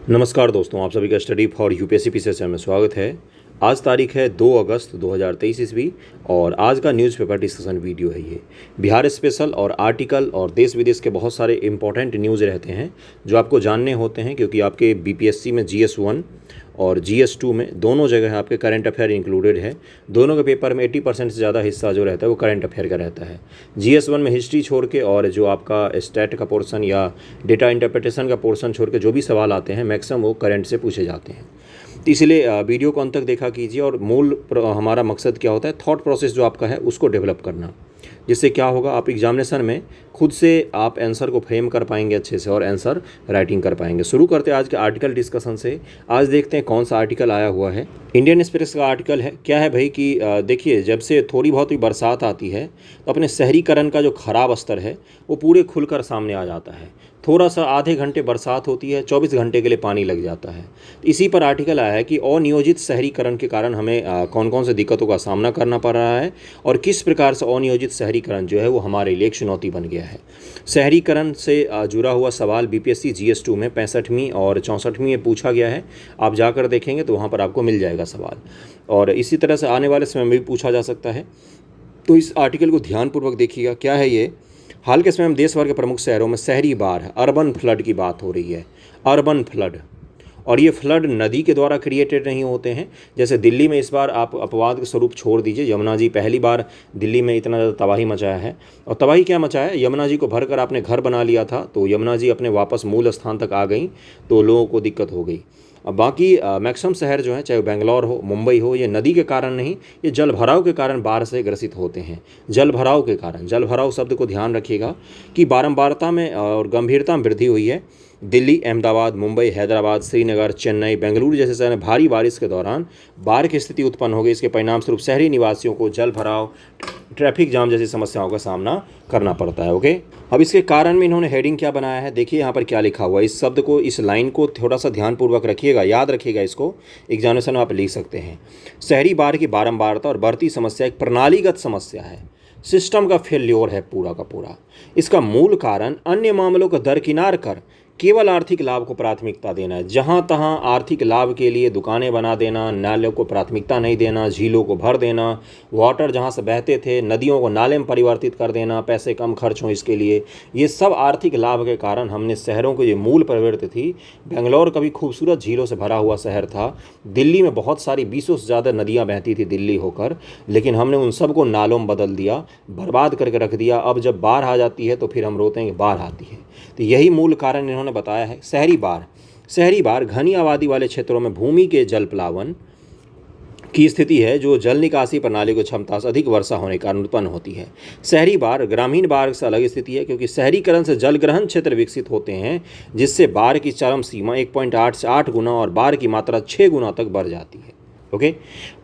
नमस्कार दोस्तों, आप सभी का स्टडी फॉर यूपीएससी पीसीएस में स्वागत है। आज तारीख है 2 अगस्त 2023 ईस्वी और आज का न्यूज़पेपर डिस्कशन वीडियो है। ये बिहार स्पेशल और आर्टिकल और देश विदेश के बहुत सारे इंपॉर्टेंट न्यूज़ रहते हैं जो आपको जानने होते हैं, क्योंकि आपके बीपीएससी में GS1 और GS2 में दोनों जगह आपके करंट अफेयर इंक्लूडेड है। दोनों के पेपर में 80% से ज़्यादा हिस्सा जो रहता है वो करंट अफेयर का रहता है। GS1 में हिस्ट्री छोड़ के और जो आपका स्टैट का पोर्शन या डेटा इंटरप्रिटेशन का पोर्शन छोड़ के जो भी सवाल आते हैं मैक्सिमम वो करंट से पूछे जाते हैं। तो इसलिए वीडियो को अंत तक देखा कीजिए। और मूल हमारा मकसद क्या होता है, थॉट प्रोसेस जो आपका है उसको डेवलप करना, जिससे क्या होगा आप एग्जामिनेशन में खुद से आप आंसर को फ्रेम कर पाएंगे अच्छे से और आंसर राइटिंग कर पाएंगे। शुरू करते हैं आज के आर्टिकल डिस्कशन से। आज देखते हैं कौन सा आर्टिकल आया हुआ है। इंडियन एक्सप्रेस का आर्टिकल है। क्या है भाई कि देखिए, जब से थोड़ी बहुत ही बरसात आती है तो अपने शहरीकरण का जो खराब स्तर है वो पूरे खुलकर सामने आ जाता है। थोड़ा सा आधे घंटे बरसात होती है, 24 घंटे के लिए पानी लग जाता है। तो इसी पर आर्टिकल आया है कि अनियोजित शहरीकरण के कारण हमें कौन कौन से दिक्कतों का सामना करना पड़ रहा है और किस प्रकार से अनियोजित शहरीकरण जो है वो हमारे लिए एक चुनौती बन गया है। शहरीकरण से जुड़ा हुआ सवाल बीपीएससी GS2 में 65वीं और 64वीं में पूछा गया है। आप जाकर देखेंगे तो वहाँ पर आपको मिल जाएगा सवाल, और इसी तरह से आने वाले समय में भी पूछा जा सकता है। तो इस आर्टिकल को ध्यानपूर्वक देखिएगा। क्या है ये, हाल के समय में देश भर के प्रमुख शहरों में शहरी बाढ़, अर्बन फ्लड की बात हो रही है। अर्बन फ्लड, और ये फ्लड नदी के द्वारा क्रिएटेड नहीं होते हैं। जैसे दिल्ली में इस बार आप अपवाद के स्वरूप छोड़ दीजिए, यमुना जी पहली बार दिल्ली में इतना ज़्यादा तबाही मचाया है। और तबाही क्या मचाया है, यमुना जी को भरकर आपने घर बना लिया था तो यमुना जी अपने वापस मूल स्थान तक आ गई तो लोगों को दिक्कत हो गई। अब बाकी मैक्सिमम शहर जो हैं, चाहे बेंगलोर हो, मुंबई हो, ये नदी के कारण नहीं, ये जल भराव के कारण बाढ़ से ग्रसित होते हैं। जल भराव के कारण, जल भराव शब्द को ध्यान रखिएगा कि बारंबारता में और गंभीरता में वृद्धि हुई है। दिल्ली, अहमदाबाद, मुंबई, हैदराबाद, श्रीनगर, चेन्नई, बेंगलुरु जैसे शहर में भारी बारिश के दौरान बाढ़ की स्थिति उत्पन्न हो गई। इसके परिणाम स्वरूप शहरी निवासियों को जल भराव, ट्रैफिक जाम जैसी समस्याओं का सामना करना पड़ता है। ओके, अब इसके कारण में इन्होंने हेडिंग क्या बनाया है, देखिए यहाँ पर क्या लिखा हुआ है। इस शब्द को, इस लाइन को थोड़ा सा ध्यानपूर्वक रखिएगा, याद रखिएगा, इसको एग्जामिनेशन में आप लिख सकते हैं। शहरी बाढ़ की बारंबारता और बढ़ती समस्या एक प्रणालीगत समस्या है, सिस्टम का फेल्योर है पूरा का पूरा। इसका मूल कारण अन्य मामलों को दरकिनार कर केवल आर्थिक लाभ को प्राथमिकता देना है। जहाँ तहाँ आर्थिक लाभ के लिए दुकानें बना देना, नालों को प्राथमिकता नहीं देना, झीलों को भर देना, वाटर जहाँ से बहते थे नदियों को नाले में परिवर्तित कर देना, पैसे कम खर्च हों इसके लिए, ये सब आर्थिक लाभ के कारण हमने शहरों की ये मूल प्रवृत्ति थी। बेंगलोर कभी खूबसूरत झीलों से भरा हुआ शहर था, दिल्ली में बहुत सारी 20 से ज़्यादा नदियाँ बहती थी दिल्ली होकर, लेकिन हमने उन सबको नालों में बदल दिया, बर्बाद करके रख दिया। अब जब बाढ़ आ जाती है तो फिर हम रोते हैं कि बाढ़ आती है। तो यही मूल कारण इन्होंने बताया है। शहरी बाढ़, शहरी बाढ़ घनी आबादी वाले क्षेत्रों में भूमि के जल प्लावन की स्थिति है जो जल निकासी प्रणाली की क्षमता से अधिक वर्षा होने के कारण उत्पन्न होती है। शहरी बाढ़ ग्रामीण बाढ़ से अलग स्थिति है, क्योंकि शहरीकरण से जल ग्रहण क्षेत्र विकसित होते हैं, जिससे बाढ़ की चरम सीमा 1.8 से 8 गुना और बाढ़ की मात्रा 6 गुना तक बढ़ जाती है। ओके,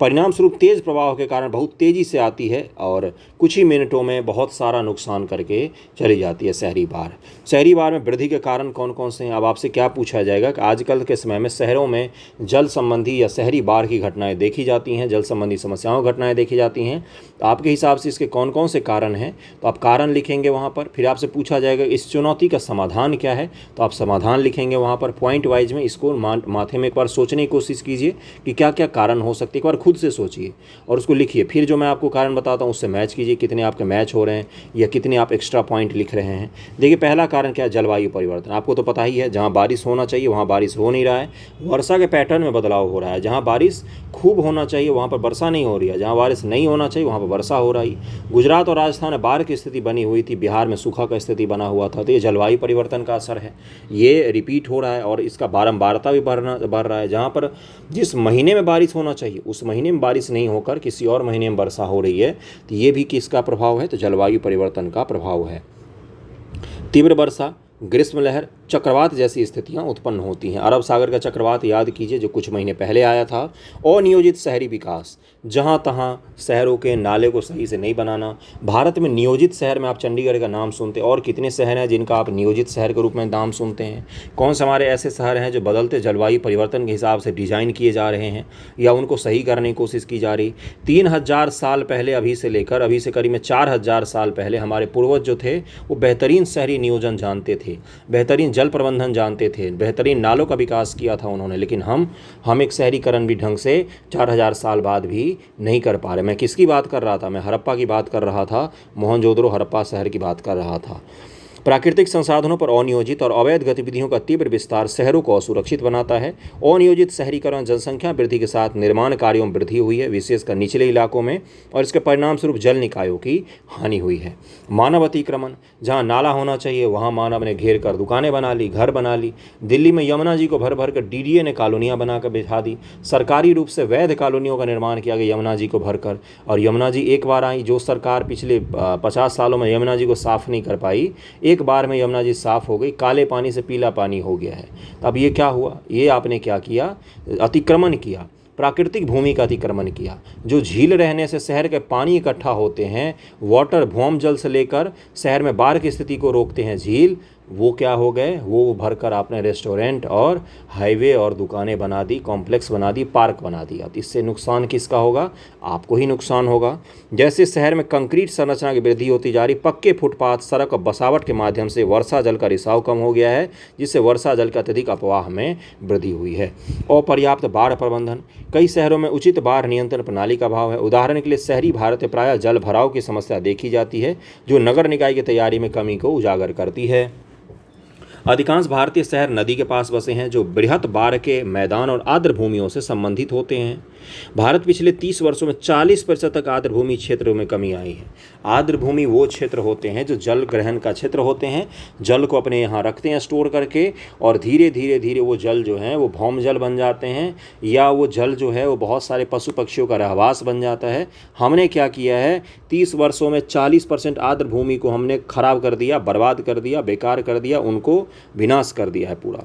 परिणाम स्वरूप तेज प्रवाह के कारण बहुत तेज़ी से आती है और कुछ ही मिनटों में बहुत सारा नुकसान करके चली जाती है शहरी बाढ़। शहरी बाढ़ में वृद्धि के कारण कौन कौन से हैं, अब आपसे क्या पूछा जाएगा कि आजकल के समय में शहरों में जल संबंधी या शहरी बाढ़ की घटनाएं देखी जाती हैं, जल संबंधी समस्याओं घटनाएं देखी जाती हैं। तो आपके हिसाब से इसके कौन कौन से कारण हैं, तो आप कारण लिखेंगे वहाँ पर। फिर आपसे पूछा जाएगा इस चुनौती का समाधान क्या है, तो आप समाधान लिखेंगे वहाँ पर। पॉइंट वाइज में इसको माथे में एक बार सोचने की कोशिश कीजिए कि क्या क्या कारण हो सकते हैं। एक बार खुद से सोचिए और उसको लिखिए। फिर जो मैं आपको कारण बताता हूँ उससे मैच कीजिए, कितने आपके मैच हो रहे हैं या कितने आप एक्स्ट्रा पॉइंट लिख रहे हैं। देखिए, पहला कारण क्या है, जलवायु परिवर्तन। आपको तो पता ही है, जहाँ बारिश होना चाहिए वहाँ बारिश हो नहीं रहा है, वर्षा के पैटर्न में बदलाव हो रहा है। जहाँ बारिश खूब होना चाहिए वहाँ पर वर्षा नहीं हो रही है, जहाँ बारिश नहीं होना चाहिए वहाँ पर वर्षा हो रही। गुजरात और राजस्थान में बाढ़ की स्थिति बनी हुई थी, बिहार में सूखा का स्थिति बना हुआ था। तो ये जलवायु परिवर्तन का असर है, ये रिपीट हो रहा है और इसका बारंबारता भी बढ़ रहा है। जहाँ पर जिस महीने में बारिश होना चाहिए उस महीने में बारिश नहीं होकर किसी और महीने में वर्षा हो रही है, तो ये भी किसका प्रभाव है, तो जलवायु परिवर्तन का प्रभाव है। तीव्र वर्षा, ग्रीष्म लहर, चक्रवात जैसी स्थितियां उत्पन्न होती हैं। अरब सागर का चक्रवात याद कीजिए जो कुछ महीने पहले आया था। अनियोजित शहरी विकास, जहां तहां शहरों के नाले को सही से नहीं बनाना। भारत में नियोजित शहर में आप चंडीगढ़ का नाम सुनते हैं, और कितने शहर हैं जिनका आप नियोजित शहर के रूप में नाम सुनते हैं। कौन से हमारे ऐसे शहर हैं जो बदलते जलवायु परिवर्तन के हिसाब से डिज़ाइन किए जा रहे हैं या उनको सही करने की कोशिश की जा रही। 3000 साल पहले अभी से करीब में 4000 साल पहले हमारे पूर्वज जो थे वो बेहतरीन शहरी नियोजन जानते थे। थे, बेहतरीन जल प्रबंधन जानते थे, बेहतरीन नालों का विकास किया था उन्होंने, लेकिन हम एक शहरीकरण भी ढंग से 4000 साल बाद भी नहीं कर पा रहे। मैं किसकी बात कर रहा था? मैं हड़प्पा की बात कर रहा था, मोहनजोदड़ो हड़प्पा शहर की बात कर रहा था। प्राकृतिक संसाधनों पर अनियोजित और अवैध गतिविधियों का तीव्र विस्तार शहरों को असुरक्षित बनाता है। अनियोजित शहरीकरण जनसंख्या वृद्धि के साथ निर्माण कार्यों में वृद्धि हुई है, विशेषकर निचले इलाकों में, और इसके परिणाम स्वरूप जल निकायों की हानि हुई है। मानव अतिक्रमण, जहां नाला होना चाहिए वहां मानव ने घेर कर दुकानें बना ली, घर बना ली। दिल्ली में यमुना जी को भर भर कर डीडीए ने कॉलोनियां बनाकर बिठा दी। सरकारी रूप से वैध कॉलोनियों का निर्माण किया गया यमुना जी को भरकर, और यमुना जी एक बार आई। जो सरकार पिछले 50 सालों में यमुना जी को साफ नहीं कर पाई, एक बार में यमुना जी साफ हो गई, काले पानी से पीला पानी हो गया है। अब ये क्या हुआ? ये आपने क्या किया? अतिक्रमण किया, प्राकृतिक भूमि का अतिक्रमण किया। जो झील रहने से शहर के पानी इकट्ठा होते हैं, वाटर भौम जल से लेकर शहर में बाढ़ की स्थिति को रोकते हैं झील, वो क्या हो गए? वो भरकर आपने रेस्टोरेंट और हाईवे और दुकानें बना दी, कॉम्प्लेक्स बना दी, पार्क बना दिया। तो इससे नुकसान किसका होगा? आपको ही नुकसान होगा। जैसे शहर में कंक्रीट संरचना की वृद्धि होती जा रही, पक्के फुटपाथ, सड़क और बसावट के माध्यम से वर्षा जल का रिसाव कम हो गया है, जिससे वर्षा जल के अत्यधिक अप्रवाह में वृद्धि हुई है। अपर्याप्त बाढ़ प्रबंधन, कई शहरों में उचित बाढ़ नियंत्रण प्रणाली का अभाव है। उदाहरण के लिए शहरी भारत में प्रायः जल भराव की समस्या देखी जाती है, जो नगर निकाय की तैयारी में कमी को उजागर करती है। अधिकांश भारतीय शहर नदी के पास बसे हैं, जो बृहत बाढ़ के मैदान और आर्द्र भूमियों से संबंधित होते हैं। भारत पिछले 30 वर्षों में 40% तक आर्द्र भूमि क्षेत्रों में कमी आई है। आर्द्र भूमि वो क्षेत्र होते हैं जो जल ग्रहण का क्षेत्र होते हैं, जल को अपने यहाँ रखते हैं स्टोर करके, और धीरे धीरे वो जल जो है वो भौम जल बन जाते हैं, या वो जल जो है वो बहुत सारे पशु पक्षियों का रहवास बन जाता है। हमने क्या किया है? 30 वर्षों में 40% आर्द्र भूमि को हमने खराब कर दिया, बर्बाद कर दिया, बेकार कर दिया, उनको विनाश कर दिया है पूरा।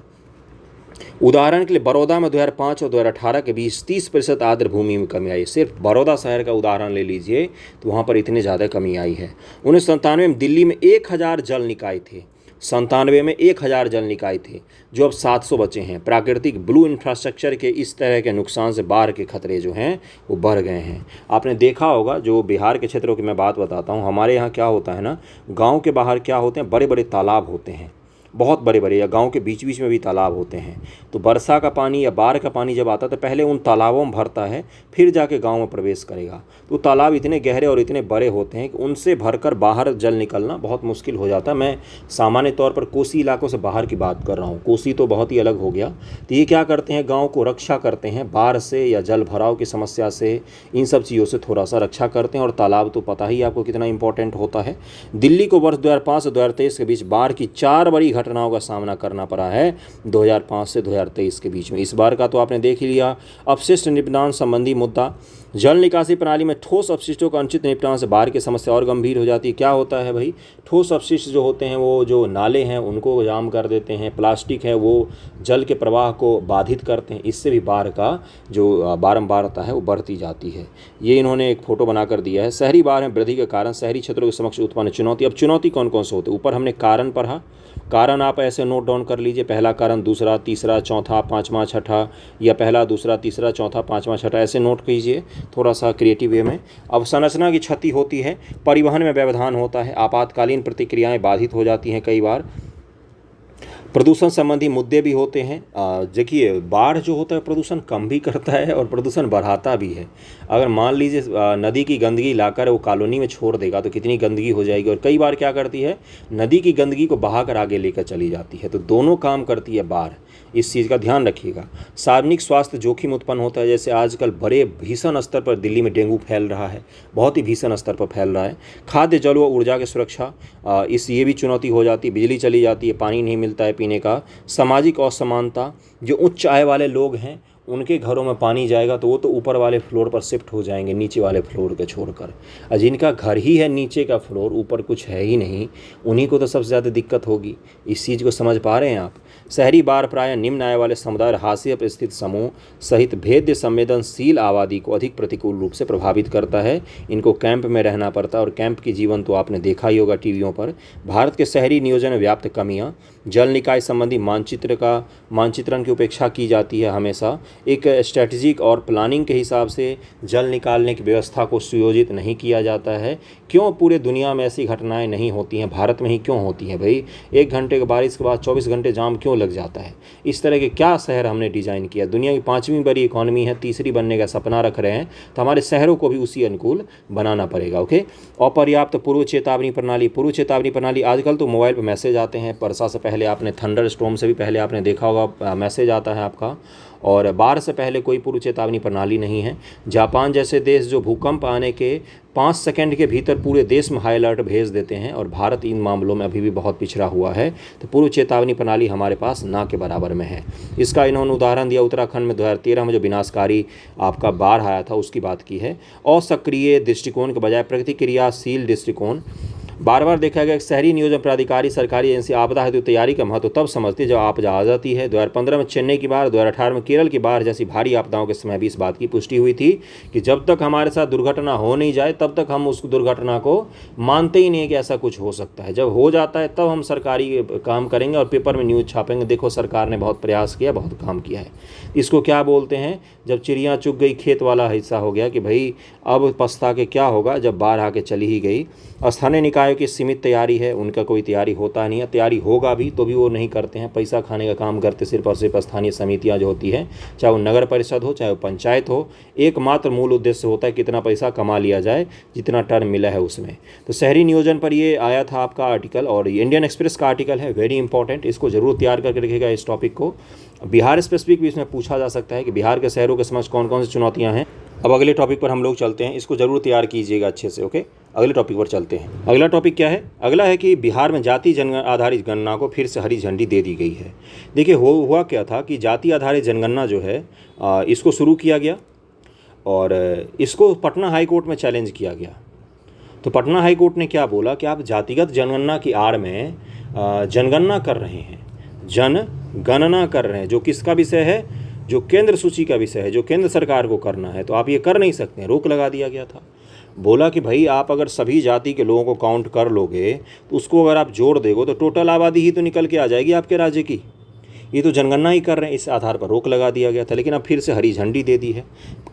उदाहरण के लिए बड़ौदा में 2005 और 2018 के बीच 30% आर्द्र भूमि में कमी आई। सिर्फ बड़ौदा शहर का उदाहरण ले लीजिए तो वहाँ पर इतनी ज़्यादा कमी आई है। 1997 में दिल्ली में 1000 जल निकाय थे, 97 में 1000 जल निकाय थे, जो अब 700 बचे हैं। प्राकृतिक ब्लू इंफ्रास्ट्रक्चर के इस तरह के नुकसान से बाढ़ के खतरे जो हैं वो बढ़ गए हैं। आपने देखा होगा, जो बिहार के क्षेत्रों की मैं बात बताता हूँ, हमारे यहाँ क्या होता है ना, गाँव के बाहर क्या होते हैं, बड़े बड़े तालाब होते हैं, बहुत बड़े बड़े, या गांव के बीच बीच में भी तालाब होते हैं। तो वर्षा का पानी या बाढ़ का पानी जब आता है तो पहले उन तालाबों में भरता है, फिर जाके गांव में प्रवेश करेगा। तो तालाब इतने गहरे और इतने बड़े होते हैं कि उनसे भरकर बाहर जल निकलना बहुत मुश्किल हो जाता है। मैं सामान्य तौर पर कोसी इलाकों से बाहर की बात कर रहा हूँ, कोसी तो बहुत ही अलग हो गया। तो ये क्या करते हैं? गाँव को रक्षा करते हैं, बाढ़ से या जल भराव की समस्या से, इन सब चीज़ों से थोड़ा सा रक्षा करते हैं। और तालाब तो पता ही आपको कितना इंपॉर्टेंट होता है। दिल्ली को वर्ष 2005 से 2023 के बीच बाढ़ की 4 बड़ी घटनाओं का सामना करना पड़ा है 2005 से 2023 के बीच में। इस बार का तो आपने देख ही लिया। अपशिष्ट निपटान संबंधी मुद्दा, जल निकासी प्रणाली में ठोस अपशिष्टों का अनुचित निपटान से बाढ़ की समस्या और गंभीर हो जाती है। क्या होता है भाई? ठोस अपशिष्ट जो होते हैं वो जो नाले हैं उनको जाम कर देते हैं, प्लास्टिक है वो जल के प्रवाह को बाधित करते हैं, इससे भी बाढ़ का जो बारंबारता है वो बढ़ती जाती है। ये इन्होंने एक फ़ोटो बनाकर दिया है। शहरी बाढ़ में वृद्धि के कारण शहरी क्षेत्रों के समक्ष उत्पन्न चुनौती। अब चुनौती कौन कौन से होते हैं? ऊपर हमने कारण पढ़ा, कारण आप ऐसे नोट डाउन कर लीजिए, पहला कारण, दूसरा, तीसरा, चौथा, पाँचवा, छठा, या पहला, दूसरा, तीसरा, चौथा, पाँचवा, छठा, ऐसे नोट कीजिए थोड़ा सा क्रिएटिव वे में। अवसंरचना की क्षति होती है, परिवहन में व्यवधान होता है, आपातकालीन प्रतिक्रियाएं बाधित हो जाती हैं कई बार, प्रदूषण संबंधी मुद्दे भी होते हैं। देखिए, बाढ़ जो होता है प्रदूषण कम भी करता है और प्रदूषण बढ़ाता भी है। अगर मान लीजिए नदी की गंदगी लाकर वो कॉलोनी में छोड़ देगा तो कितनी गंदगी हो जाएगी। और कई बार क्या करती है, नदी की गंदगी को बहाकर आगे लेकर चली जाती है। तो दोनों काम करती है बाढ़, इस चीज़ का ध्यान रखिएगा। सार्वजनिक स्वास्थ्य जोखिम उत्पन्न होता है, जैसे आजकल बड़े भीषण स्तर पर दिल्ली में डेंगू फैल रहा है, बहुत ही भीषण स्तर पर फैल रहा है। खाद्य, जल व ऊर्जा की सुरक्षा, ये भी चुनौती हो जाती है। बिजली चली जाती है, पानी नहीं मिलता है पीने का। सामाजिक असमानता, जो उच्च आय वाले लोग हैं उनके घरों में पानी जाएगा तो वो तो ऊपर वाले फ्लोर पर शिफ्ट हो जाएंगे, नीचे वाले फ्लोर के छोड़कर। और जिनका घर ही है नीचे का फ्लोर, ऊपर कुछ है ही नहीं, उन्हीं को तो सबसे ज़्यादा दिक्कत होगी। इस चीज़ को समझ पा रहे हैं आप? शहरी बाढ़ प्रायः निम्न आय वाले समुदाय और हाशिए पर स्थित समूह सहित भेद्य संवेदनशील आबादी को अधिक प्रतिकूल रूप से प्रभावित करता है। इनको कैंप में रहना पड़ता है और कैंप की जीवन तो आपने देखा ही होगा टीवियों पर। भारत के शहरी नियोजन में व्याप्त कमियां, जल निकाय संबंधी मानचित्रण की उपेक्षा की जाती है हमेशा। एक स्ट्रेटजिक और प्लानिंग के हिसाब से जल निकालने की व्यवस्था को सुयोजित नहीं किया जाता है। क्यों पूरे दुनिया में ऐसी घटनाएं नहीं होती हैं, भारत में ही क्यों होती हैं भाई? 1 घंटे की बारिश के बाद 24 घंटे जाम क्यों लग जाता है? इस तरह के क्या शहर हमने डिज़ाइन किया? दुनिया की 5वीं बड़ी इकॉनमी है, तीसरी बनने का सपना रख रहे हैं, तो हमारे शहरों को भी उसी अनुकूल बनाना पड़ेगा। ओके। अपर्याप्त पूर्व चेतावनी प्रणाली आजकल तो मोबाइल पर मैसेज आते हैं। वर्षा से पहले आपने थंडर स्टॉर्म से भी पहले आपने देखा होगा मैसेज आता है आपका, और बाढ़ से पहले कोई पूर्व चेतावनी प्रणाली नहीं है। जापान जैसे देश जो भूकंप आने के 5 सेकंड के भीतर पूरे देश में हाई अलर्ट भेज देते हैं, और भारत इन मामलों में अभी भी बहुत पिछड़ा हुआ है। तो पूर्व चेतावनी प्रणाली हमारे पास ना के बराबर में है। इसका इन्होंने उदाहरण दिया, उत्तराखंड में 2013 में जो विनाशकारी आपका बाढ़ आया था उसकी बात की है। असक्रिय दृष्टिकोण के बजाय प्रतिक्रियाशील दृष्टिकोण। बार बार देखा गया कि शहरी नियोजन प्राधिकारी सरकारी एजेंसी आपदा हेतु तैयारी का महत्व तब समझती है जब आपदा आ जाती है। 2015 में चेन्नई की बाढ़, 2018 में केरल की बाढ़ जैसी भारी आपदाओं के समय भी इस बात की पुष्टि हुई थी कि जब तक हमारे साथ दुर्घटना हो नहीं जाए तब तक हम उस दुर्घटना को मानते ही नहीं है कि ऐसा कुछ हो सकता है। जब हो जाता है तब हम सरकारी काम करेंगे और पेपर में न्यूज़ छापेंगे, देखो सरकार ने बहुत प्रयास किया, बहुत काम किया है। इसको क्या बोलते हैं? जब चिड़िया चुग गई खेत वाला हिस्सा हो गया कि भाई अब पछता के क्या होगा जब बाढ़ आके चली ही गई। स्थानीय निकायों की सीमित तैयारी है, उनका कोई तैयारी होता नहीं है। तैयारी होगा भी तो भी वो नहीं करते हैं, पैसा खाने का काम करते सिर्फ और सिर्फ स्थानीय समितियां जो होती हैं, चाहे वो नगर परिषद हो चाहे वो पंचायत हो। एकमात्र मूल उद्देश्य होता है कितना पैसा कमा लिया जाए, जितना टर्म मिला है उसमें। तो शहरी नियोजन पर ये आया था आपका आर्टिकल, और इंडियन एक्सप्रेस का आर्टिकल है, वेरी इंपॉर्टेंट। इसको जरूर तैयार करके रखिएगा इस टॉपिक को। बिहार स्पेसिफिक भी इसमें पूछा जा सकता है कि बिहार के शहरों के समक्ष कौन कौन सी चुनौतियाँ हैं। अब अगले टॉपिक पर हम लोग चलते हैं, इसको जरूर तैयार कीजिएगा अच्छे से। ओके, अगले टॉपिक पर चलते हैं। अगला टॉपिक क्या है? अगला है कि बिहार में जाति जनगणना आधारित गणना को फिर से हरी झंडी दे दी गई है। देखिए हुआ क्या था कि जाति आधारित जनगणना जो है इसको शुरू किया गया और इसको पटना हाई कोर्ट में चैलेंज किया गया। तो पटना हाई कोर्ट ने क्या बोला कि आप जातिगत जनगणना की आड़ में जनगणना कर रहे हैं, जनगणना कर रहे हैं, जो किसका विषय है? जो केंद्र सूची का विषय है, जो केंद्र सरकार को करना है, तो आप ये कर नहीं सकते हैं। रोक लगा दिया गया था। बोला कि भाई आप अगर सभी जाति के लोगों को काउंट कर लोगे तो उसको अगर आप जोड़ देगो तो टोटल आबादी ही तो निकल के आ जाएगी आपके राज्य की। ये तो जनगणना ही कर रहे हैं, इस आधार पर रोक लगा दिया गया था। लेकिन अब फिर से हरी झंडी दे दी है।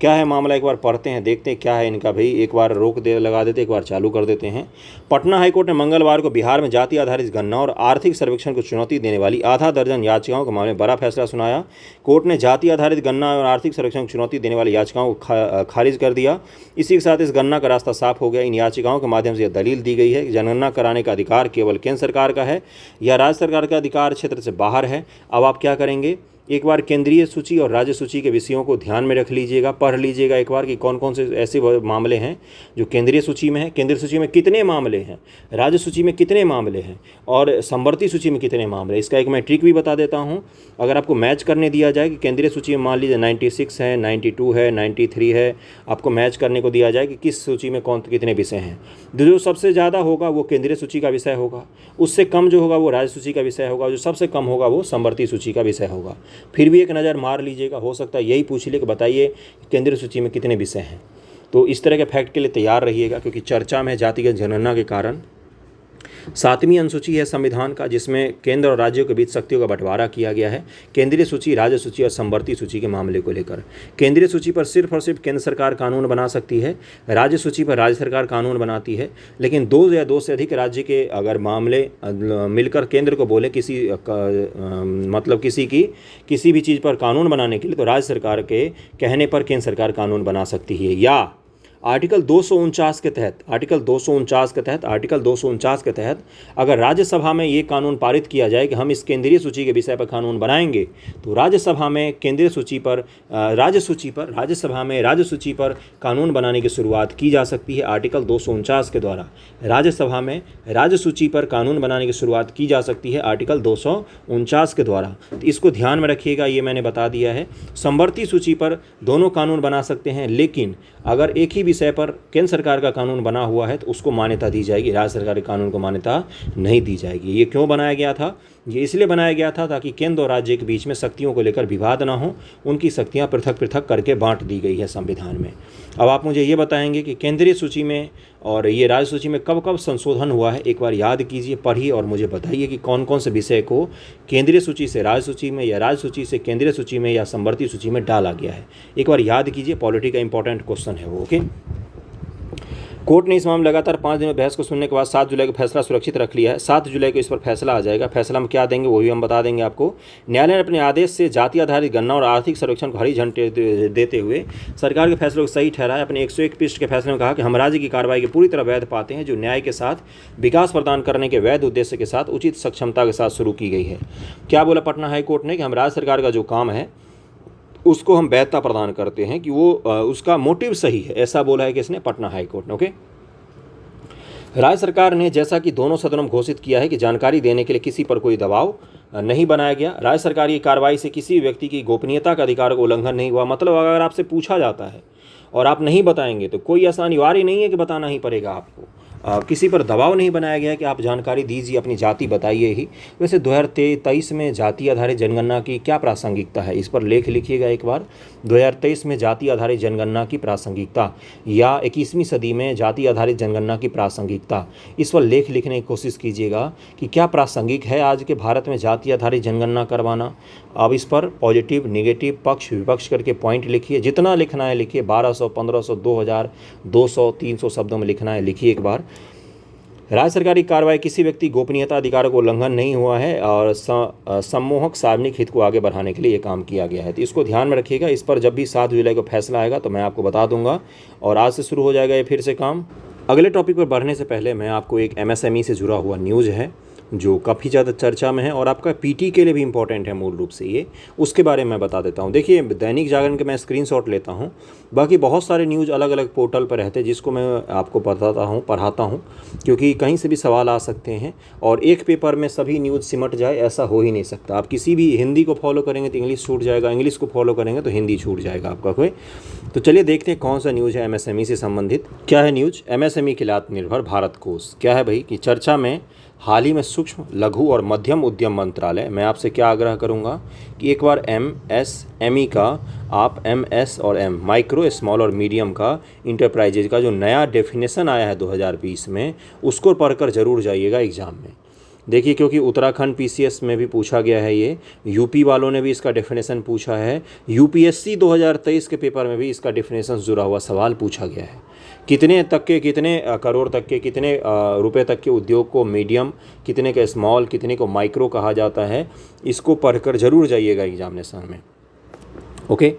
क्या है मामला, एक बार पढ़ते हैं, देखते हैं क्या है इनका। भाई एक बार लगा देते, एक बार चालू कर देते हैं। पटना हाईकोर्ट ने मंगलवार को बिहार में जाति आधारित गणना और आर्थिक सर्वेक्षण को चुनौती देने वाली आधा दर्जन याचिकाओं के मामले में बड़ा फैसला सुनाया। कोर्ट ने जाति आधारित गणना और आर्थिक सर्वेक्षण को चुनौती देने वाली याचिकाओं को खारिज कर दिया। इसी के साथ इस गणना का रास्ता साफ हो गया। इन याचिकाओं के माध्यम से यह दलील दी गई है कि जनगणना कराने का अधिकार केवल केंद्र सरकार का है या राज्य सरकार का अधिकार क्षेत्र से बाहर है। अब आप क्या करेंगे, एक बार केंद्रीय सूची और राज्य सूची के विषयों को ध्यान में रख लीजिएगा, पढ़ लीजिएगा एक बार कि कौन कौन से ऐसे मामले हैं जो केंद्रीय सूची में है, केंद्रीय सूची में कितने मामले हैं, राज्य सूची में कितने मामले हैं और समवर्ती सूची में कितने मामले। इसका एक मैं ट्रिक भी बता देता हूँ। अगर आपको मैच करने दिया जाए कि केंद्रीय सूची में मान लीजिए 96 है, 92 है, 93 है, आपको मैच करने को दिया जाए कि किस सूची में कौन कितने विषय हैं, जो सबसे ज़्यादा होगा वो केंद्रीय सूची का विषय होगा, उससे कम जो होगा वो राज्य सूची का विषय होगा, जो सबसे कम होगा वो समवर्ती सूची का विषय होगा। फिर भी एक नज़र मार लीजिएगा, हो सकता है यही पूछ ले कि बताइए केंद्रीय सूची में कितने विषय हैं। तो इस तरह के फैक्ट के लिए तैयार रहिएगा, क्योंकि चर्चा में जातिगत जनगणना के कारण 7वीं अनुसूची है संविधान का, जिसमें केंद्र और राज्यों के बीच शक्तियों का बंटवारा किया गया है। केंद्रीय सूची, राज्य सूची और समवर्ती सूची के मामले को लेकर केंद्रीय सूची पर सिर्फ और सिर्फ केंद्र सरकार कानून बना सकती है, राज्य सूची पर राज्य सरकार कानून बनाती है। लेकिन 2 या 2 से अधिक राज्य के अगर मामले मिलकर केंद्र को बोले किसी भी चीज़ पर कानून बनाने के लिए, तो राज्य सरकार के कहने पर केंद्र सरकार कानून बना सकती है। या आर्टिकल 249 के तहत अगर राज्यसभा में ये कानून पारित किया जाए कि हम इस केंद्रीय सूची के विषय पर कानून बनाएंगे, तो राज्यसभा में केंद्रीय सूची पर राज्यसभा में राज्य सूची पर कानून बनाने की शुरुआत की जा सकती है। आर्टिकल 249 के द्वारा राज्यसभा में राज्य सूची पर कानून बनाने की शुरुआत की जा सकती है आर्टिकल 249 के द्वारा। तो इसको ध्यान में रखिएगा, ये मैंने बता दिया है। समवर्ती सूची पर दोनों कानून बना सकते हैं, लेकिन अगर एक ही विषय पर केंद्र सरकार का कानून बना हुआ है तो उसको मान्यता दी जाएगी, राज्य सरकार के कानून को मान्यता नहीं दी जाएगी। ये क्यों बनाया गया था? ये इसलिए बनाया गया था ताकि केंद्र और राज्य के बीच में शक्तियों को लेकर विवाद ना हो, उनकी शक्तियाँ पृथक पृथक करके बांट दी गई है संविधान में। अब आप मुझे ये बताएंगे कि केंद्रीय सूची में और ये राज्य सूची में कब कब संशोधन हुआ है, एक बार याद कीजिए, पढ़िए और मुझे बताइए कि कौन कौन से विषय को केंद्रीय सूची से राज्य सूची में या राज्य सूची से केंद्रीय सूची में या समवर्ती सूची में डाला गया है। एक बार याद कीजिए, पॉलिटी का इंपॉर्टेंट क्वेश्चन है वो। ओके, कोर्ट ने इस मामले लगातार 5 दिनों बहस को सुनने के बाद 7 जुलाई को फैसला सुरक्षित रख लिया है। 7 जुलाई को इस पर फैसला आ जाएगा। फैसला हम क्या देंगे वो भी हम बता देंगे आपको। न्यायालय ने अपने आदेश से जाति आधारित गणना और आर्थिक सर्वेक्षण को हरी झंडी देते हुए सरकार के फैसले को सही ठहराया। अपने 101 पृष्ठ के फैसले में कहा कि हम राज्य की कार्रवाई की पूरी तरह वैध पाते हैं, जो न्याय के साथ विकास प्रदान करने के वैध उद्देश्य के साथ उचित सक्षमता के साथ शुरू की गई है। क्या बोला पटना हाई कोर्ट ने कि हम राज्य सरकार का जो काम है उसको हम वैधता प्रदान करते हैं कि वो उसका मोटिव सही है, ऐसा बोला है किसने? पटना हाई कोर्ट ने। ओके, राज्य सरकार ने जैसा कि दोनों सदनों में घोषित किया है कि जानकारी देने के लिए किसी पर कोई दबाव नहीं बनाया गया। राज्य सरकार की कार्रवाई से किसी व्यक्ति की गोपनीयता का अधिकार को उल्लंघन नहीं हुआ। मतलब अगर आपसे पूछा जाता है और आप नहीं बताएंगे तो कोई ऐसा अनिवार्य नहीं है कि बताना ही पड़ेगा आपको। किसी पर दबाव नहीं बनाया गया कि आप जानकारी दीजिए, अपनी जाति बताइए ही। वैसे 2023 में जाति आधारित जनगणना की क्या प्रासंगिकता है, इस पर लेख लिखिएगा एक बार। 2023 में जाति आधारित जनगणना की प्रासंगिकता या 21वीं सदी में जाति आधारित जनगणना की प्रासंगिकता, इस पर लेख लिखने की कोशिश कीजिएगा कि क्या प्रासंगिक है आज के भारत में जाति आधारित जनगणना करवाना। अब इस पर पॉजिटिव, नेगेटिव, पक्ष विपक्ष करके पॉइंट लिखिए, जितना लिखना है लिखिए। 1200, 1500, 2000, 200, 300 शब्दों में लिखना है, लिखिए एक बार। राज्य सरकार की कार्रवाई किसी व्यक्ति गोपनीयता अधिकारों को उल्लंघन नहीं हुआ है और सम्मोहक सार्वजनिक हित को आगे बढ़ाने के लिए ये काम किया गया है। तो इसको ध्यान में रखिएगा। इस पर जब भी 7 जुलाई को फैसला आएगा तो मैं आपको बता दूंगा और आज से शुरू हो जाएगा ये फिर से काम। अगले टॉपिक पर बढ़ने से पहले मैं आपको एक MSME से जुड़ा हुआ न्यूज़ है जो काफ़ी ज़्यादा चर्चा में है और आपका PT के लिए भी इम्पोर्टेंट है मूल रूप से ये, उसके बारे में मैं बता देता हूँ। देखिए, दैनिक जागरण के मैं स्क्रीनशॉट लेता हूँ, बाकी बहुत सारे न्यूज़ अलग अलग पोर्टल पर रहते हैं जिसको मैं आपको पढ़ाता हूँ क्योंकि कहीं से भी सवाल आ सकते हैं और एक पेपर में सभी न्यूज़ सिमट जाए ऐसा हो ही नहीं सकता। आप किसी भी हिंदी को फॉलो करेंगे तो इंग्लिश छूट जाएगा, इंग्लिश को फॉलो करेंगे तो हिंदी छूट जाएगा आपका कोई। तो चलिए देखते हैं कौन सा न्यूज़ है MSME से संबंधित। क्या है न्यूज़? MSME के लिए आत्मनिर्भर भारत कोष। क्या है भाई कि चर्चा में हाल ही में सूक्ष्म, लघु और मध्यम उद्यम मंत्रालय, मैं आपसे क्या आग्रह करूंगा कि एक बार MSME का आप MS और M, माइक्रो, स्मॉल और मीडियम का इंटरप्राइजेज का जो नया डेफिनेशन आया है 2020 में, उसको पढ़कर ज़रूर जाइएगा एग्ज़ाम में। देखिए, क्योंकि उत्तराखंड PCS में भी पूछा गया है, ये यूपी वालों ने भी इसका डेफिनेशन पूछा है, UPSC 2023 के पेपर में भी इसका डेफिनेशन जुड़ा हुआ सवाल पूछा गया है। कितने करोड़ तक के, कितने रुपए तक के उद्योग को मीडियम, कितने का स्मॉल, कितने को माइक्रो कहा जाता है, इसको पढ़कर ज़रूर जाइएगा एग्जामिनेशन में। ओके,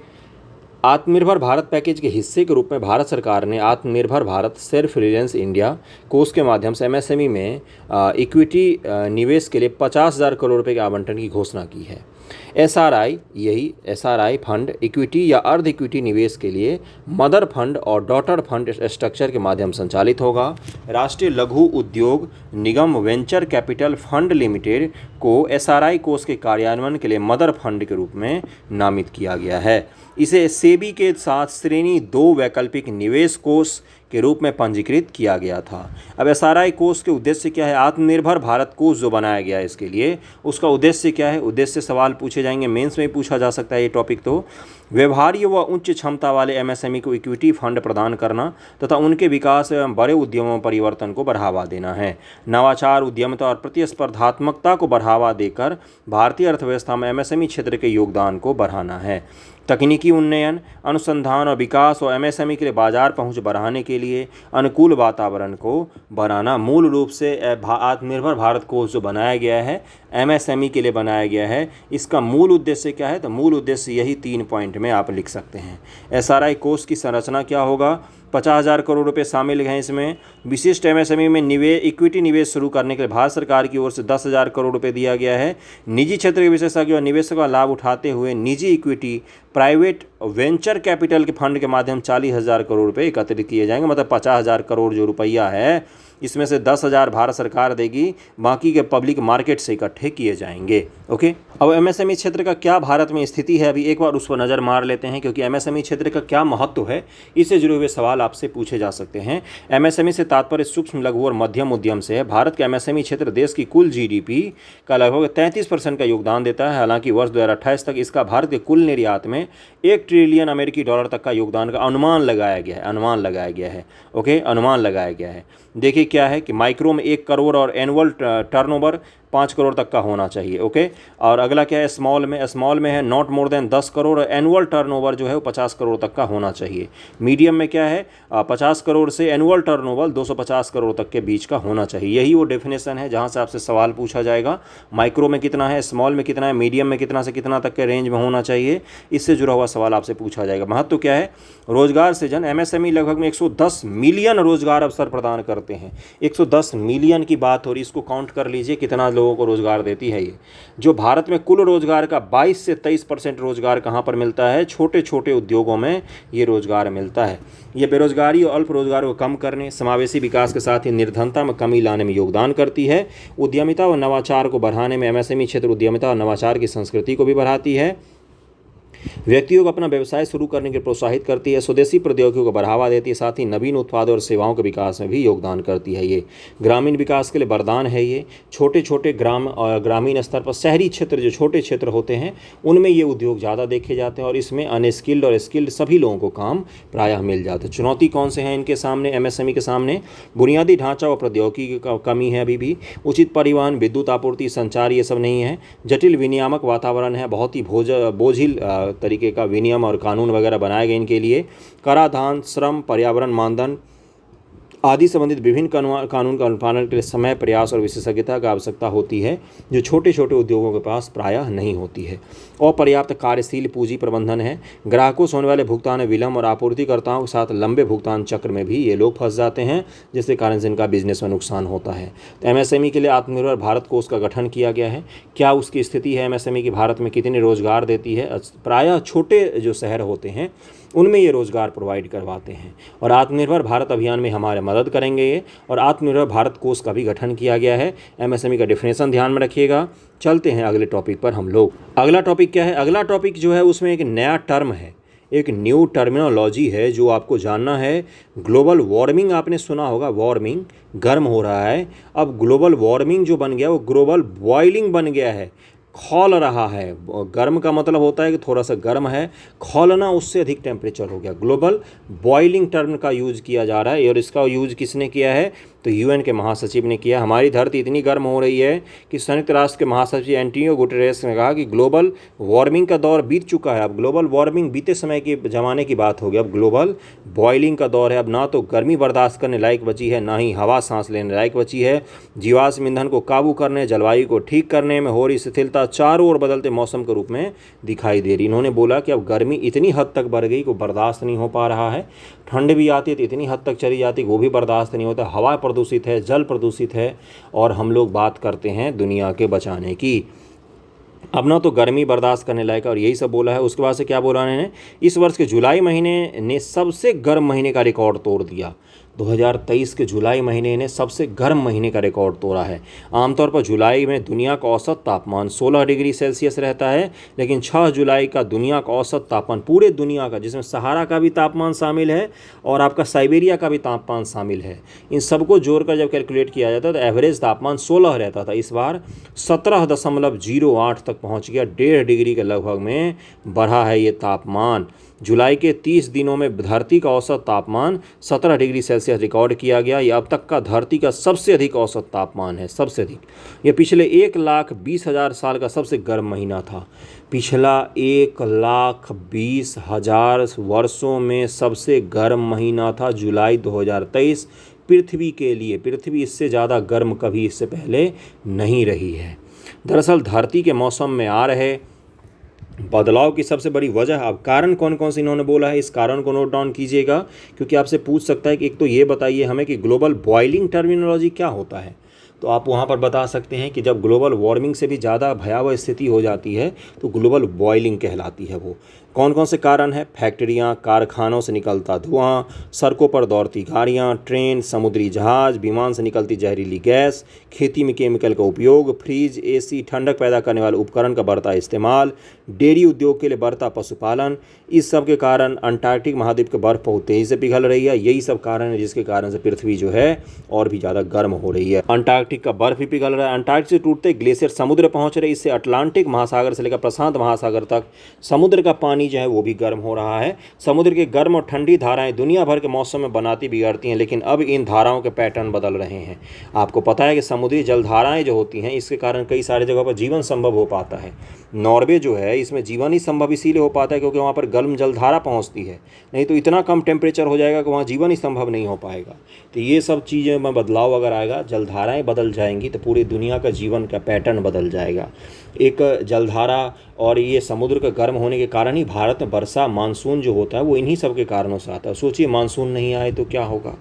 आत्मनिर्भर भारत पैकेज के हिस्से के रूप में भारत सरकार ने आत्मनिर्भर भारत सेल्फ रिलायंस इंडिया कोष के माध्यम से MSME में इक्विटी निवेश के लिए 50,000 करोड़ रुपए के आवंटन की घोषणा की है। SRI फंड इक्विटी या अर्ध इक्विटी निवेश के लिए मदर फंड और डॉटर फंड स्ट्रक्चर के माध्यम संचालित होगा। राष्ट्रीय लघु उद्योग निगम वेंचर कैपिटल फंड लिमिटेड को SRI कोष के कार्यान्वयन के लिए मदर फंड के रूप में नामित किया गया है। इसे सेबी के साथ श्रेणी 2 वैकल्पिक निवेश कोष के रूप में पंजीकृत किया गया था। अब SRI कोष के उद्देश्य क्या है? आत्मनिर्भर भारत कोष जो बनाया गया है इसके लिए, उसका उद्देश्य क्या है? उद्देश्य सवाल पूछे जाएंगे, मेंस में पूछा जा सकता है ये टॉपिक। तो व्यवहार्य व उच्च क्षमता वाले MSME को इक्विटी फंड प्रदान करना तथा उनके विकास एवं बड़े उद्यमों परिवर्तन को बढ़ावा देना है। नवाचार, उद्यमिता और प्रतिस्पर्धात्मकता को बढ़ावा देकर भारतीय अर्थव्यवस्था में MSME क्षेत्र के योगदान को बढ़ाना है। तकनीकी उन्नयन, अनुसंधान और विकास और MSME के लिए बाजार पहुंच बढ़ाने के लिए अनुकूल वातावरण को बनाना, मूल रूप से आत्मनिर्भर भारत कोष जो बनाया गया है MSME के लिए बनाया गया है, इसका मूल उद्देश्य क्या है? तो मूल उद्देश्य यही 3 पॉइंट में आप लिख सकते हैं। SRI कोष की संरचना क्या होगा? 50,000 करोड़ रुपए शामिल हैं इसमें। विशिष्ट MSME में इक्विटी निवेश शुरू करने के लिए भारत सरकार की ओर से 10,000 करोड़ रुपए दिया गया है। निजी क्षेत्र के विशेषज्ञ और निवेशकों का लाभ उठाते हुए निजी इक्विटी, प्राइवेट वेंचर कैपिटल के फंड के माध्यम 40,000 करोड़ रुपए एकत्रित किए जाएंगे। मतलब 50,000 करोड़ जो रुपया है इसमें से 10,000 भारत सरकार देगी, बाकी के पब्लिक मार्केट से इकट्ठे किए जाएंगे। ओके, अब एमएसएमई क्षेत्र का क्या भारत में स्थिति है, अभी एक बार उस पर नज़र मार लेते हैं, क्योंकि एमएसएमई क्षेत्र का क्या महत्व है, इससे जुड़े हुए सवाल आपसे पूछे जा सकते हैं। एमएसएमई से तात्पर्य सूक्ष्म, लघु और मध्यम उद्यम से है। भारत का एमएसएमई क्षेत्र देश की कुल जीडीपी का लगभग 33% का योगदान देता है। हालांकि वर्ष 2028 तक इसका भारत के कुल निर्यात में $1 ट्रिलियन अमेरिकी डॉलर तक का योगदान का अनुमान लगाया गया है। ओके, अनुमान लगाया गया है। देखिए क्या है कि माइक्रो में 1 करोड़ और एनुअल टर्नओवर 5 करोड़ तक का होना चाहिए। ओके, और अगला क्या है, स्मॉल में है not more than 10 crore, annual turnover जो है वो 50 करोड़ तक का होना चाहिए। मीडियम में क्या है, 50 करोड़ से एनुअल टर्नओवर 250 करोड़ तक के बीच का होना चाहिए। यही वो डेफिनेशन है जहां से आपसे सवाल पूछा जाएगा, माइक्रो में कितना है, स्मॉल में कितना है, मीडियम में कितना से कितना तक के रेंज में होना चाहिए, इससे जुड़ा हुआ सवाल आपसे पूछा जाएगा। महत्व क्या है, रोजगार सृजन, एमएसएमई लगभग में 110 मिलियन रोजगार अवसर प्रदान करते हैं। 110 मिलियन की बात हो रही, इसको काउंट कर लीजिए कितना लोगों को रोजगार देती है ये। जो भारत में कुल रोजगार का 22 से 23% रोजगार कहाँ पर मिलता है, छोटे छोटे उद्योगों में ये रोजगार मिलता है। ये बेरोजगारी और अल्प रोजगार को कम करने, समावेशी विकास के साथ ही निर्धनता में कमी लाने में योगदान करती है। उद्यमिता और नवाचार को बढ़ाने में एमएसएमई क्षेत्र उद्यमिता और नवाचार की संस्कृति को भी बढ़ाती है। व्यक्तियों को अपना व्यवसाय शुरू करने के लिए प्रोत्साहित करती है, स्वदेशी प्रौद्योगिकियों को बढ़ावा देती है, साथ ही नवीन उत्पादों और सेवाओं के विकास में भी योगदान करती है। ये ग्रामीण विकास के लिए वरदान है। ये छोटे छोटे ग्रामीण स्तर पर शहरी क्षेत्र, जो छोटे क्षेत्र होते हैं उनमें ये उद्योग ज़्यादा देखे जाते हैं और इसमें अनस्किल्ड और स्किल्ड सभी लोगों को काम प्रायः मिल जाता है। चुनौती कौन से हैं इनके सामने, एमएसएमई के सामने? बुनियादी ढांचा और प्रौद्योगिकी की कमी है अभी भी, उचित परिवहन, विद्युत आपूर्ति, संचार ये सब नहीं है, जटिल विनियामक वातावरण है, बहुत ही बोझिल तरीके का विनियम और कानून वगैरह बनाए गए इनके लिए, कराधान, श्रम, पर्यावरण मानदंड आदि संबंधित विभिन्न कानून का अनुपालन के लिए समय, प्रयास और विशेषज्ञता की आवश्यकता होती है, जो छोटे छोटे उद्योगों के पास प्रायः नहीं होती है। अपर्याप्त कार्यशील पूंजी प्रबंधन है, ग्राहकों से होने वाले भुगतान में विलंब और आपूर्तिकर्ताओं के साथ लंबे भुगतान चक्र में भी ये लोग फंस जाते हैं, जिसके कारण से इनका बिजनेस में नुकसान होता है। तो एमएसएमई के लिए आत्मनिर्भर भारत कोष का गठन किया गया है। क्या उसकी स्थिति है एमएसएमई की, भारत में कितने रोजगार देती है? प्रायः छोटे जो शहर होते हैं उनमें ये रोजगार प्रोवाइड करवाते हैं और आत्मनिर्भर भारत अभियान में हमारे मदद करेंगे ये। और आत्मनिर्भर भारत कोष का भी गठन किया गया है। एमएसएमई का डेफिनेशन ध्यान में रखिएगा। चलते हैं अगले टॉपिक पर हम लोग। अगला टॉपिक क्या है? अगला टॉपिक जो है उसमें एक नया टर्म है, एक न्यू टर्मिनोलॉजी है जो आपको जानना है। ग्लोबल वार्मिंग आपने सुना होगा, वार्मिंग गर्म हो रहा है। अब ग्लोबल वार्मिंग जो बन गया वो ग्लोबल बॉइलिंग बन गया है, खौल रहा है। गर्म का मतलब होता है कि थोड़ा सा गर्म है, खौलना उससे अधिक टेम्परेचर हो गया। ग्लोबल बॉइलिंग टर्म का यूज़ किया जा रहा है और इसका यूज़ किसने किया है? तो यूएन के महासचिव ने किया। हमारी धरती इतनी गर्म हो रही है कि संयुक्त राष्ट्र के महासचिव एंटोनियो गुटेरेस ने कहा कि ग्लोबल वार्मिंग का दौर बीत चुका है। अब ग्लोबल वार्मिंग बीते समय के ज़माने की बात होगी, अब ग्लोबल बॉइलिंग का दौर है। अब ना तो गर्मी बर्दाश्त करने लायक बची है, ना ही हवा सांस लेने लायक बची है। जीवाश्म ईंधन को काबू करने, जलवायु को ठीक करने में हो रही शिथिलता चारों ओर बदलते मौसम के रूप में दिखाई दे रही। इन्होंने बोला कि अब गर्मी इतनी हद तक बढ़ गई कि बर्दाश्त नहीं हो पा रहा है। ठंड भी आती है तो इतनी हद तक चली जाती है वो भी बर्दाश्त नहीं होता। हवा प्रदूषित है, जल प्रदूषित है और हम लोग बात करते हैं दुनिया के बचाने की। अब ना तो गर्मी बर्दाश्त करने लायक, और यही सब बोला है। उसके बाद से क्या बोला इन्होंने? इस वर्ष के जुलाई महीने ने सबसे गर्म महीने का रिकॉर्ड तोड़ दिया। 2023 के जुलाई महीने ने सबसे गर्म महीने का रिकॉर्ड तोड़ा है। आमतौर पर जुलाई में दुनिया का औसत तापमान 16 डिग्री सेल्सियस रहता है, लेकिन 6 जुलाई का दुनिया का औसत तापमान, पूरे दुनिया का, जिसमें सहारा का भी तापमान शामिल है और आपका साइबेरिया का भी तापमान शामिल है, इन सबको जोड़कर जब कैलकुलेट किया जाता है तो एवरेज तापमान 16 रहता था। इस बार 17.08 तक पहुँच गया, 1.5 डिग्री के लगभग में बढ़ा है ये तापमान। जुलाई के 30 दिनों में धरती का औसत तापमान 17 डिग्री सेल्सियस रिकॉर्ड किया गया। यह अब तक का धरती का सबसे अधिक औसत तापमान है, सबसे अधिक। यह पिछले 1,20,000 साल का सबसे गर्म महीना था। पिछला 1,20,000 वर्षों में सबसे गर्म महीना था जुलाई 2023 पृथ्वी के लिए। पृथ्वी इससे ज़्यादा गर्म कभी इससे पहले नहीं रही है। दरअसल धरती के मौसम में आ रहे बदलाव की सबसे बड़ी वजह, अब कारण कौन कौन से इन्होंने बोला है, इस कारण को नोट डाउन कीजिएगा, क्योंकि आपसे पूछ सकता है कि एक तो ये बताइए हमें कि ग्लोबल बॉइलिंग टर्मिनोलॉजी क्या होता है। तो आप वहाँ पर बता सकते हैं कि जब ग्लोबल वार्मिंग से भी ज़्यादा भयावह स्थिति हो जाती है तो ग्लोबल बॉयलिंग कहलाती है वो। कौन कौन से कारण हैं? फैक्ट्रियाँ, कारखानों से निकलता धुआं, सड़कों पर दौड़ती गाड़ियाँ, ट्रेन, समुद्री जहाज, विमान से निकलती जहरीली गैस, खेती में केमिकल का उपयोग, फ्रिज, एसी, ठंडक पैदा करने वाले उपकरण का बढ़ता इस्तेमाल, डेयरी उद्योग के लिए बढ़ता पशुपालन। इस सब के कारण अंटार्कटिक महाद्वीप की बर्फ बहुत तेज़ी से पिघल रही है। यही सब कारण है जिसके कारण से पृथ्वी जो है और भी ज़्यादा गर्म हो रही है। अंटार्कटिक का बर्फ भी पिघल रहा है, अंटार्कटिक से टूटते ग्लेशियर समुद्र पहुँच रहे, इससे अटलांटिक महासागर से लेकर प्रशांत महासागर तक समुद्र का पानी जो है वो भी गर्म हो रहा है। समुद्र की गर्म और ठंडी धाराएं दुनिया भर के मौसम में बनाती बिगड़ती हैं, लेकिन अब इन धाराओं के पैटर्न बदल रहे हैं। आपको पता है कि समुद्री जलधाराएं जो होती हैं इसके कारण कई सारी जगहों पर जीवन संभव हो पाता है। नॉर्वे जो है इसमें जीवन ही संभव इसीलिए हो पाता है क्योंकि वहाँ पर गर्म जलधारा पहुँचती है, नहीं तो इतना कम टेम्परेचर हो जाएगा कि वहाँ जीवन ही संभव नहीं हो पाएगा। तो ये सब चीज़ें में बदलाव अगर आएगा, जलधाराएँ बदल जाएंगी तो पूरी दुनिया का जीवन का पैटर्न बदल जाएगा। एक जलधारा और ये समुद्र के गर्म होने के कारण ही भारत में वर्षा मानसून जो होता है वो इन्हीं सब के कारणों से आता है। सोचिए मानसून नहीं आए तो क्या होगा।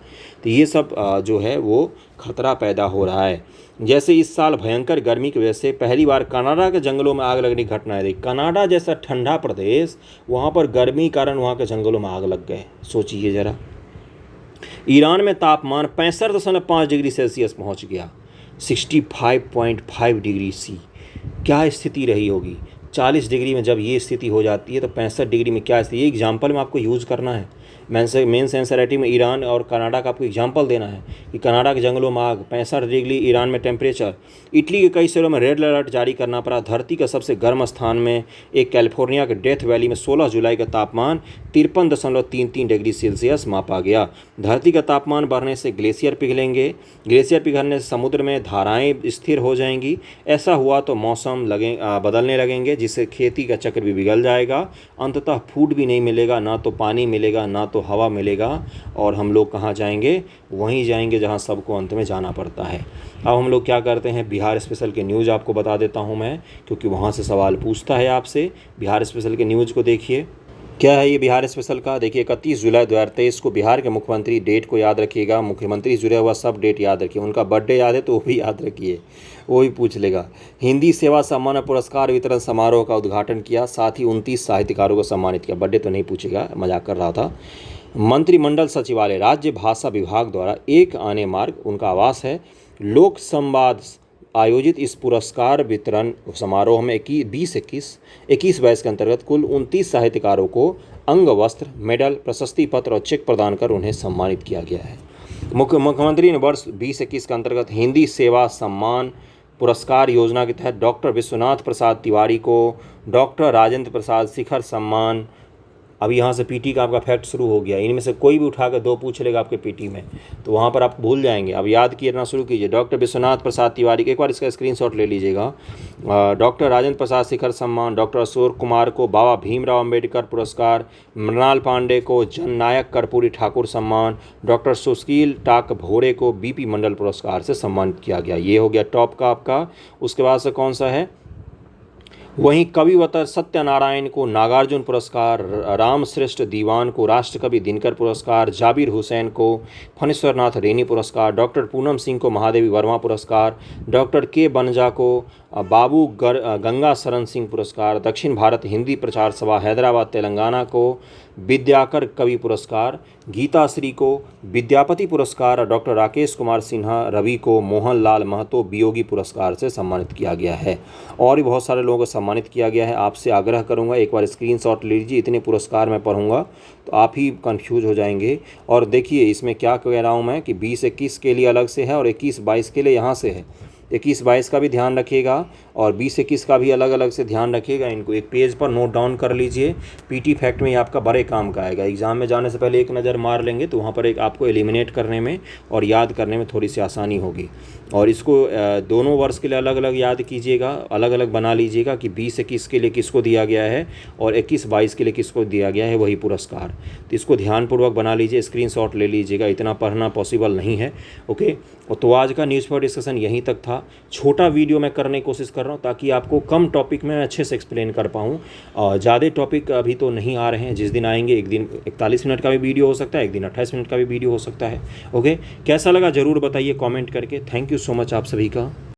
तो ये सब जो है वो खतरा पैदा हो रहा है। जैसे इस साल भयंकर गर्मी की वजह से पहली बार कनाडा के जंगलों में आग लगने की घटनाएं देखी। कनाडा जैसा ठंडा प्रदेश, वहाँ पर गर्मी के कारण वहाँ के जंगलों में आग लग गए। सोचिए ज़रा। ईरान में तापमान 65.5 डिग्री सेल्सियस पहुँच गया, 65.5 डिग्री सी। क्या स्थिति रही होगी 40 डिग्री में। जब ये स्थिति हो जाती है तो 65 डिग्री में क्या स्थिति। ये एग्जाम्पल में आपको यूज़ करना है। मेन सेंसरिटी में ईरान और कनाडा का आपको एग्जाम्पल देना है कि कनाडा के जंगलों में आग, 65 डिग्री ईरान में टेम्परेचर। इटली के कई शहरों में रेड अलर्ट जारी करना पड़ा। धरती का सबसे गर्म स्थान में एक कैलिफोर्निया के डेथ वैली में 16 जुलाई का तापमान 53.33 डिग्री सेल्सियस मापा गया। धरती का तापमान बढ़ने से ग्लेशियर पिघलेंगे, ग्लेशियर पिघलने से समुद्र में धाराएं स्थिर हो जाएंगी। ऐसा हुआ तो मौसम बदलने लगेंगे, जिससे खेती का चक्र भी बिगड़ जाएगा। अंततः फूड भी नहीं मिलेगा, ना तो पानी मिलेगा ना तो हवा मिलेगा, और हम लोग कहाँ जाएंगे? वहीं जाएंगे जहाँ सबको अंत में जाना पड़ता है। अब हम लोग क्या करते हैं, बिहार स्पेशल के न्यूज़ आपको बता देता हूँ मैं, क्योंकि वहाँ से सवाल पूछता है आपसे। बिहार स्पेशल के न्यूज़ को देखिए। क्या है ये बिहार स्पेशल का? देखिए 31 जुलाई 2023 को बिहार के मुख्यमंत्री, डेट को याद रखिएगा, मुख्यमंत्री जुड़े हुआ सब डेट याद रखिए। उनका बर्थडे याद है तो वो भी याद रखिए, वो भी पूछ लेगा। हिंदी सेवा सम्मान पुरस्कार वितरण समारोह का उद्घाटन किया, साथ ही 29 साहित्यकारों को सम्मानित किया। बर्थडे तो नहीं पूछेगा, मजाक कर रहा था। मंत्रिमंडल सचिवालय राज्य भाषा विभाग द्वारा एक आने मार्ग उनका आवास है, लोक संवाद आयोजित इस पुरस्कार वितरण समारोह में 21-22 के अंतर्गत कुल 29 साहित्यकारों को अंग वस्त्र, मेडल, प्रशस्ति पत्र और चेक प्रदान कर उन्हें सम्मानित किया गया है। मुख्यमंत्री ने वर्ष 2021 के अंतर्गत हिंदी सेवा सम्मान पुरस्कार योजना के तहत डॉक्टर विश्वनाथ प्रसाद तिवारी को डॉक्टर राजेंद्र प्रसाद शिखर सम्मान। अब यहाँ से पीटी का आपका फैक्ट शुरू हो गया। इनमें से कोई भी उठाकर 2 पूछ लेगा आपके पीटी में, तो वहाँ पर आप भूल जाएंगे। अब याद करना शुरू कीजिए। डॉक्टर विश्वनाथ प्रसाद तिवारी, एक बार इसका स्क्रीनशॉट ले लीजिएगा। डॉक्टर राजेंद्र प्रसाद शिखर सम्मान, डॉक्टर अशोक कुमार को बाबा भीमराव अंबेडकर पुरस्कार, मृणाल पांडे को जननायक कर्पूरी ठाकुर सम्मान, डॉक्टर सुशील टाक भोरे को बीपी मंडल पुरस्कार से सम्मानित किया गया। ये हो गया टॉप का आपका। उसके बाद से कौन सा है? वहीं कविवतर सत्यनारायण को नागार्जुन पुरस्कार, रामश्रेष्ठ दीवान को राष्ट्रकवि दिनकर पुरस्कार, जाबिर हुसैन को फणीश्वरनाथ रेनी पुरस्कार, डॉक्टर पूनम सिंह को महादेवी वर्मा पुरस्कार, डॉक्टर के बनजा को बाबू गंगा शरण सिंह पुरस्कार, दक्षिण भारत हिंदी प्रचार सभा हैदराबाद तेलंगाना को विद्याकर कवि पुरस्कार, गीता श्री को विद्यापति पुरस्कार और डॉक्टर राकेश कुमार सिन्हा रवि को मोहनलाल महतो वियोगी पुरस्कार से सम्मानित किया गया है। और भी बहुत सारे लोगों को सम्मानित किया गया है। आपसे आग्रह करूंगा एक बार स्क्रीनशॉट ले लीजिए। इतने पुरस्कार मैं पढ़ूंगा तो आप ही कंफ्यूज हो जाएंगे। और देखिए इसमें क्या कह रहा हूं मैं कि 20-21 के लिए अलग से है और 21-22 के लिए यहाँ से है। 21-22 का भी ध्यान रखिएगा और 20-21 का भी अलग अलग से ध्यान रखिएगा। इनको एक पेज पर नोट डाउन कर लीजिए। पीटी फैक्ट में ये आपका बड़े काम का आएगा। एग्जाम में जाने से पहले एक नज़र मार लेंगे तो वहाँ पर एक आपको एलिमिनेट करने में और याद करने में थोड़ी सी आसानी होगी। और इसको दोनों वर्ष के लिए अलग अलग याद कीजिएगा, अलग अलग बना लीजिएगा कि 20-21 के लिए किसको दिया गया है और 21-22 के लिए किसको दिया गया है वही पुरस्कार। तो इसको ध्यानपूर्वक बना लीजिए, स्क्रीनशॉट ले लीजिएगा। इतना पढ़ना पॉसिबल नहीं है। ओके, तो आज का न्यूज़पेपर डिस्कशन यहीं तक था। छोटा वीडियो मैं करने की कोशिश कर कर रहा हूँ ताकि आपको कम टॉपिक में अच्छे से एक्सप्लेन कर पाऊँ। और ज़्यादा टॉपिक अभी तो नहीं आ रहे हैं, जिस दिन आएंगे एक दिन 41 मिनट का भी वीडियो हो सकता है, एक दिन 28 मिनट का भी वीडियो हो सकता है। ओके, कैसा लगा ज़रूर बताइए कमेंट करके। थैंक यू सो मच आप सभी का।